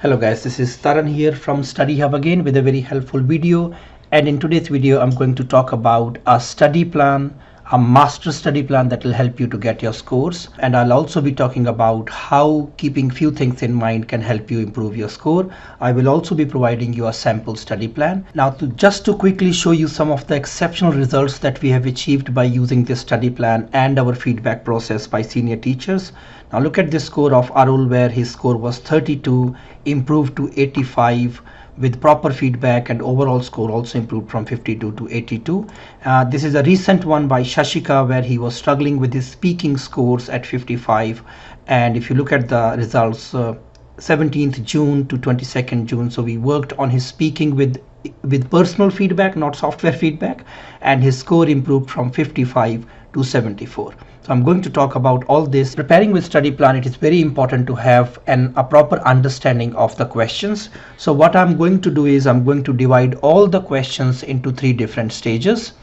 Hello guys, this is Taran here from Study Hub again with a very helpful video, and in today's video I'm going to talk about a study plan, a master study plan that will help you to get your scores, and I'll also be talking about how keeping few things in mind can help you improve your score. I will also be providing you a sample study plan. Now just to quickly show you some of the exceptional results that we have achieved by using this study plan and our feedback process by senior teachers. Now look at this score of Arul, where his score was 32, improved to 85 with proper feedback, and overall score also improved from 52 to 82. This is a recent one by Shashika, where he was struggling with his speaking scores at 55, and if you look at the results, 17th June to 22nd June, so we worked on his speaking with personal feedback, not software feedback, and his score improved from 55 to 74. So I'm going to talk about all this. Preparing with study plan, it is very important to have a proper understanding of the questions. So what I'm going to do is I'm going to divide all the questions into three different stages.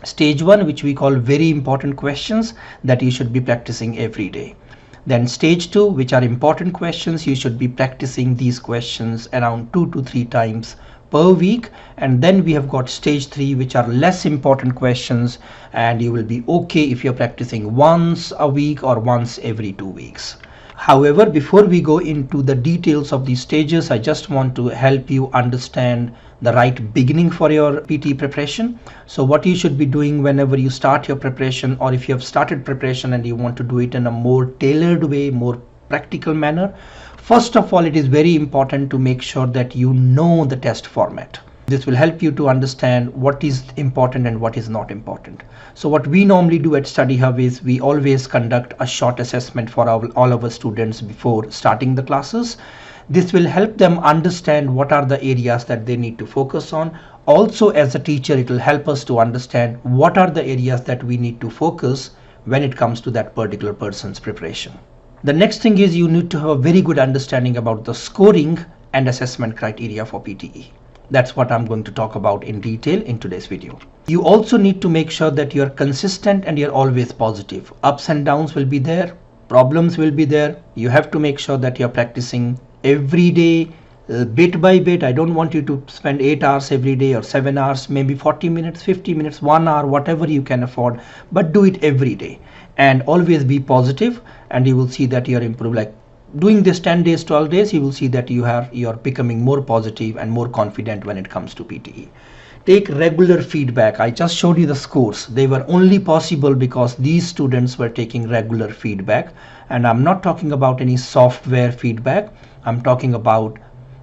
Stage 1, which we call very important questions that you should be practicing every day. Then stage 2, which are important questions, you should be practicing these questions around 2 to 3 times per week. And then we have got stage 3, which are less important questions, and you will be okay if you're practicing once a week or once every 2 weeks. However, before we go into the details of these stages, I just want to help you understand the right beginning for your PTE preparation. So what you should be doing whenever you start your preparation, or if you have started preparation and you want to do it in a more tailored way, more practical manner, first of all, it is very important to make sure that you know the test format. This will help you to understand what is important and what is not important. So what we normally do at Study Hub is we always conduct a short assessment for all of our students before starting the classes. This will help them understand what are the areas that they need to focus on. Also, as a teacher, it will help us to understand what are the areas that we need to focus when it comes to that particular person's preparation. The next thing is you need to have a very good understanding about the scoring and assessment criteria for PTE. That's what I'm going to talk about in detail in today's video. You also need to make sure that you're consistent and you're always positive. Ups and downs will be there, problems will be there. You have to make sure that you're practicing every day, bit by bit. I don't want you to spend 8 hours every day or 7 hours, maybe 40 minutes, 50 minutes, 1 hour, whatever you can afford, but do it every day and always be positive, and you will see that you're improved. Like doing this 10 days, 12 days, you will see that you're becoming more positive and more confident when it comes to PTE. Take regular feedback. I just showed you the scores. They were only possible because these students were taking regular feedback, and I'm not talking about any software feedback. I'm talking about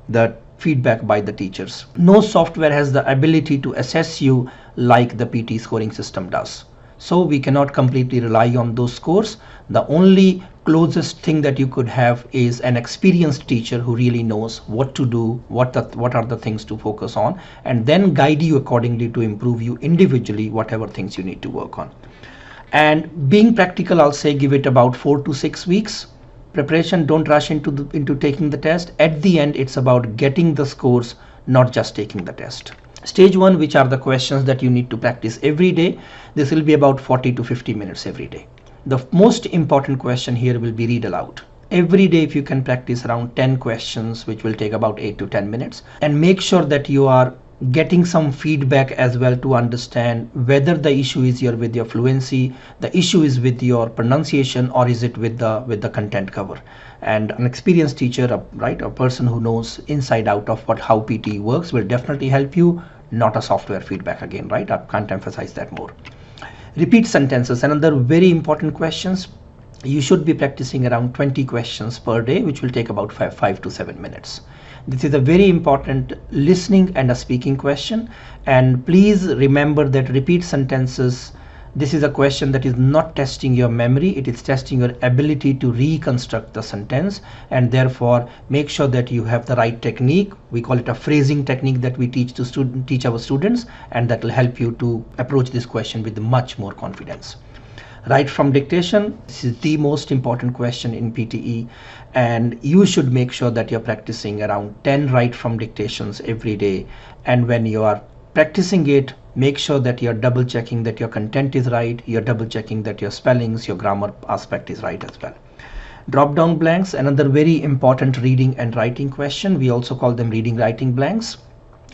the feedback by the teachers. No software has the ability to assess you like the PTE scoring system does. So we cannot completely rely on those scores. The only closest thing that you could have is an experienced teacher who really knows what to do, what are the things to focus on, and then guide you accordingly to improve you individually, whatever things you need to work on. And being practical, I'll say give it about 4 to 6 weeks. Preparation, don't rush into taking the test. At the end, it's about getting the scores, not just taking the test. Stage 1, which are the questions that you need to practice every day. This will be about 40 to 50 minutes every day. The most important question here will be read aloud. Every day, if you can practice around 10 questions, which will take about 8 to 10 minutes, and make sure that you are getting some feedback as well to understand whether the issue is with your fluency, the issue is with your pronunciation, or is it with the content cover. And an experienced teacher, a person who knows inside out of how PTE works, will definitely help you, not a software feedback again, right? I can't emphasize that more. Repeat sentences, another very important questions. You should be practicing around 20 questions per day, which will take about 5 to 7 minutes. This is a very important listening and a speaking question. And please remember that repeat sentences, this is a question that is not testing your memory, it is testing your ability to reconstruct the sentence, and therefore make sure that you have the right technique. We call it a phrasing technique that we teach our students, and that will help you to approach this question with much more confidence. Write from dictation, this is the most important question in PTE, and you should make sure that you're practicing around 10 write from dictations every day. And when you are practicing it, make sure that you're double checking that your content is right, you're double checking that your spellings, your grammar aspect is right as well. Drop down blanks, another very important reading and writing question. We also call them reading writing blanks.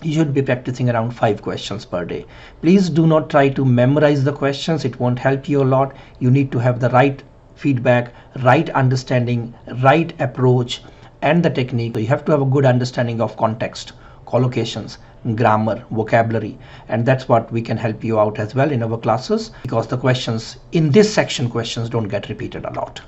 You should be practicing around 5 questions per day. Please do not try to memorize the questions. It won't help you a lot. You need to have the right feedback, right understanding, right approach, and the technique. So you have to have a good understanding of context, collocations, grammar, vocabulary, and that's what we can help you out as well in our classes, because the questions in this section, questions don't get repeated a lot.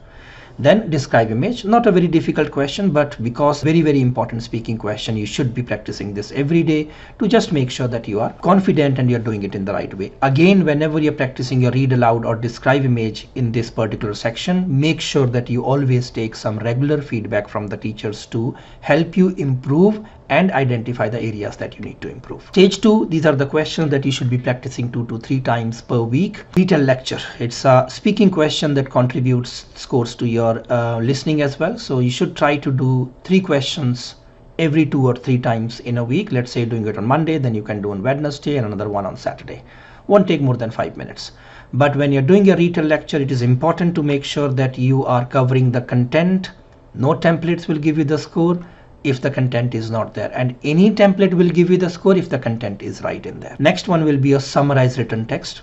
Then describe image, not a very difficult question, but because very important speaking question, you should be practicing this every day to just make sure that you are confident and you're doing it in the right way. Again, whenever you're practicing your read aloud or describe image in this particular section, make sure that you always take some regular feedback from the teachers to help you improve and identify the areas that you need to improve. Stage 2, these are the questions that you should be practicing 2 to 3 times per week. Retell lecture, it's a speaking question that contributes scores to your listening as well. So you should try to do 3 questions every 2 or 3 times in a week. Let's say doing it on Monday, then you can do on Wednesday and another one on Saturday. Won't take more than 5 minutes. But when you're doing a retell lecture, it is important to make sure that you are covering the content. No templates will give you the score if the content is not there, and any template will give you the score if the content is right in there. Next one will be a summarized written text,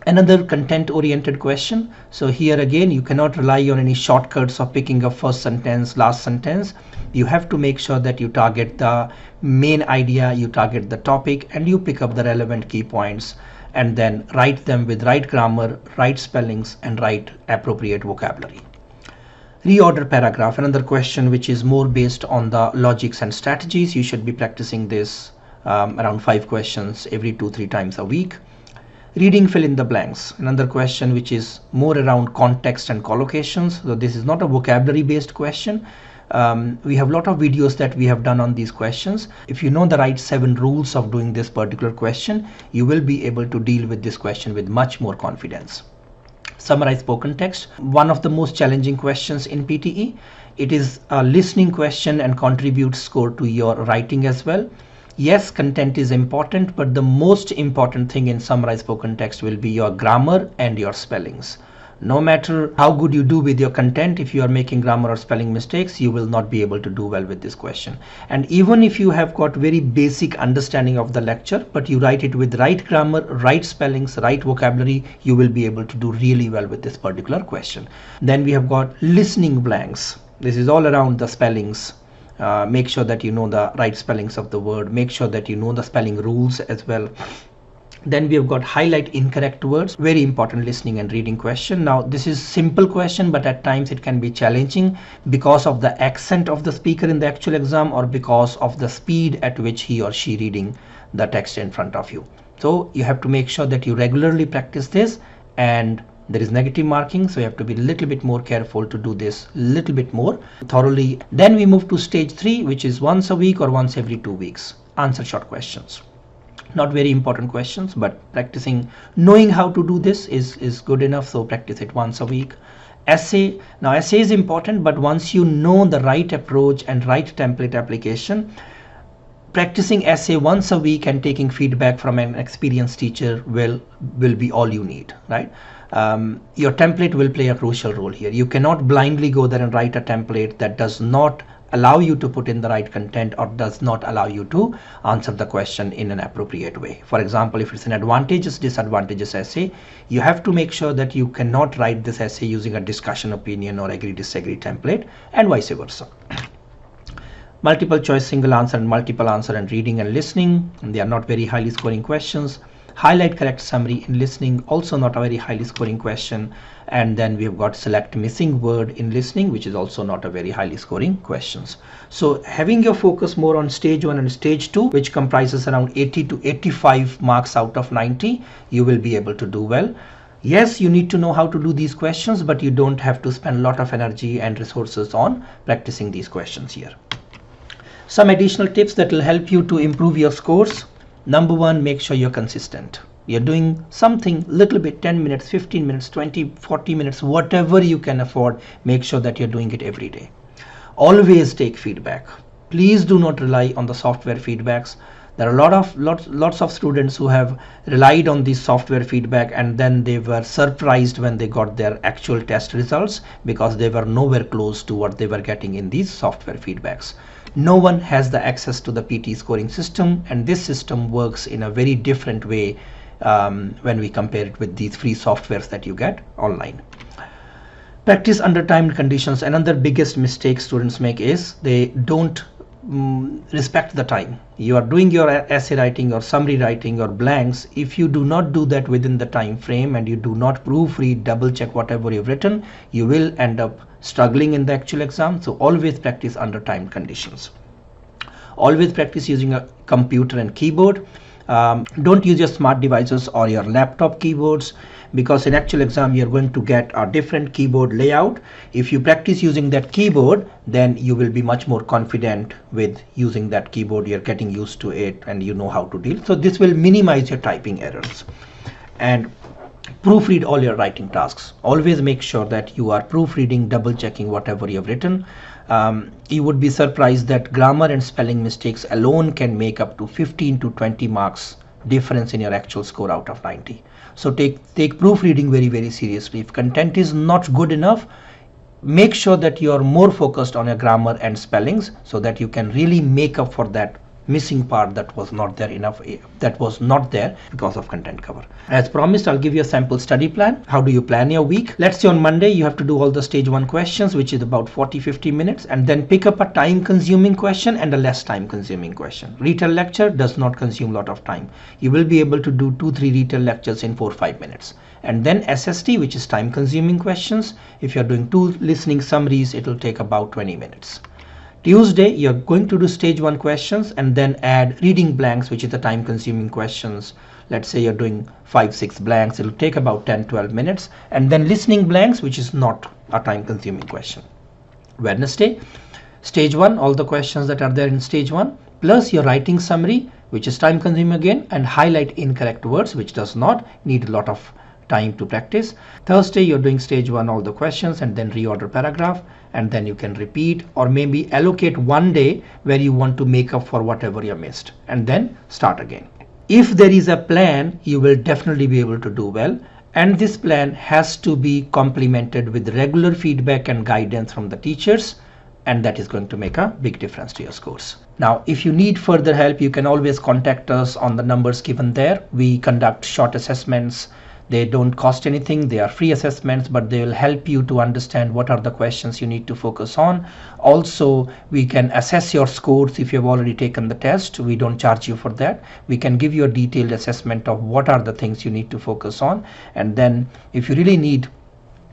another content oriented question. So here again, you cannot rely on any shortcuts of picking up first sentence, last sentence. You have to make sure that you target the main idea, you target the topic, and you pick up the relevant key points and then write them with right grammar, right spellings, and right appropriate vocabulary. Reorder paragraph, another question which is more based on the logics and strategies. You should be practicing this around 5 questions every 2-3 times a week. Reading fill in the blanks, another question which is more around context and collocations. So this is not a vocabulary based question. We have a lot of videos that we have done on these questions. If you know the right 7 rules of doing this particular question, you will be able to deal with this question with much more confidence. Summarize spoken text, one of the most challenging questions in PTE. It is a listening question and contributes score to your writing as well. Yes, content is important, but the most important thing in summarize spoken text will be your grammar and your spellings. No matter how good you do with your content, if you are making grammar or spelling mistakes, you will not be able to do well with this question. And even if you have got very basic understanding of the lecture, but you write it with right grammar, right spellings, right vocabulary, you will be able to do really well with this particular question. Then we have got listening blanks. This is all around the spellings. Make sure that you know the right spellings of the word. Make sure that you know the spelling rules as well. Then we have got highlight incorrect words, very important listening and reading question. Now this is simple question, but at times it can be challenging because of the accent of the speaker in the actual exam or because of the speed at which he or she reading the text in front of you. So you have to make sure that you regularly practice this, and there is negative marking, so you have to be a little bit more careful to do this a little bit more thoroughly. Then we move to stage 3, which is once a week or once every 2 weeks. Answer short questions. Not very important questions, but practicing, knowing how to do this is good enough, so practice it once a week. Essay, now essay is important, but once you know the right approach and right template application, practicing essay once a week and taking feedback from an experienced teacher will be all you need, right? Your template will play a crucial role here. You cannot blindly go there and write a template that does not allow you to put in the right content or does not allow you to answer the question in an appropriate way. For example, if it's an advantageous disadvantageous essay, you have to make sure that you cannot write this essay using a discussion opinion or agree disagree template, and vice versa. Multiple choice single answer and multiple answer and reading and listening, and they are not very highly scoring questions. Highlight correct summary in listening, also not a very highly scoring question. And then we've got select missing word in listening, which is also not a very highly scoring questions. So having your focus more on stage 1 and stage 2, which comprises around 80 to 85 marks out of 90, you will be able to do well. Yes, you need to know how to do these questions, but you don't have to spend a lot of energy and resources on practicing these questions here. Some additional tips that will help you to improve your scores. Number 1, make sure you're consistent. You're doing something little bit, 10 minutes, 15 minutes, 20, 40 minutes, whatever you can afford, make sure that you're doing it every day. Always take feedback. Please do not rely on the software feedbacks. There are lots of students who have relied on this software feedback, and then they were surprised when they got their actual test results, because they were nowhere close to what they were getting in these software feedbacks. No one has the access to the PTE scoring system, and this system works in a very different way when we compare it with these free softwares that you get online. Practice under timed conditions. Another biggest mistake students make is they don't respect the time. You are doing your essay writing or summary writing or blanks. If you do not do that within the time frame and you do not proofread, double check whatever you've written, you will end up struggling in the actual exam. So always practice under timed conditions. Always practice using a computer and keyboard. Don't use your smart devices or your laptop keyboards, because in actual exam you're going to get a different keyboard layout. If you practice using that keyboard, then you will be much more confident with using that keyboard. You're getting used to it and you know how to deal. So this will minimize your typing errors. And proofread all your writing tasks. Always make sure that you are proofreading, double checking whatever you have written. You would be surprised that grammar and spelling mistakes alone can make up to 15 to 20 marks difference in your actual score out of 90. So take proofreading very, very seriously. If content is not good enough, make sure that you are more focused on your grammar and spellings, so that you can really make up for that missing part that was not there because of content cover. As promised, I'll give you a sample study plan. How do you plan your week? Let's say on Monday you have to do all the stage 1 questions, which is about 40-50 minutes, and then pick up a time consuming question and a less time consuming question. Retail lecture does not consume a lot of time. You will be able to do 2-3 retail lectures in 4-5 minutes. And then SST, which is time consuming questions. If you're doing 2 listening summaries, it will take about 20 minutes. Tuesday, you're going to do stage 1 questions and then add reading blanks, which is the time consuming questions. Let's say you're doing 5-6 blanks. It'll take about 10-12 minutes. And then listening blanks, which is not a time consuming question. Wednesday, stage 1, all the questions that are there in stage 1, plus your writing summary, which is time consuming again, and highlight incorrect words, which does not need a lot of time to practice. Thursday, you're doing stage 1, all the questions, and then reorder paragraph, and then you can repeat, or maybe allocate one day where you want to make up for whatever you missed, and then start again. If there is a plan, you will definitely be able to do well, and this plan has to be complemented with regular feedback and guidance from the teachers, and that is going to make a big difference to your scores. Now, if you need further help, you can always contact us on the numbers given there. We conduct short assessments. They don't cost anything. They are free assessments, but they will help you to understand what are the questions you need to focus on. Also, we can assess your scores if you have already taken the test. We don't charge you for that. We can give you a detailed assessment of what are the things you need to focus on. And then if you really need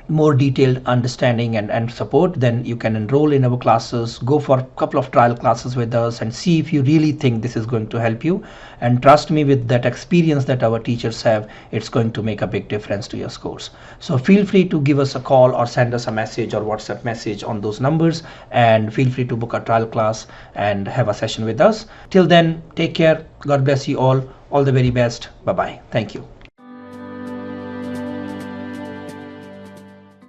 more detailed understanding and support, then you can enroll in our classes, go for a couple of trial classes with us, and see if you really think this is going to help you. And trust me, with that experience that our teachers have, it's going to make a big difference to your scores. So feel free to give us a call or send us a message or WhatsApp message on those numbers, and feel free to book a trial class and have a session with us. Till then, take care. God bless you all. All the very best. Bye bye. Thank you.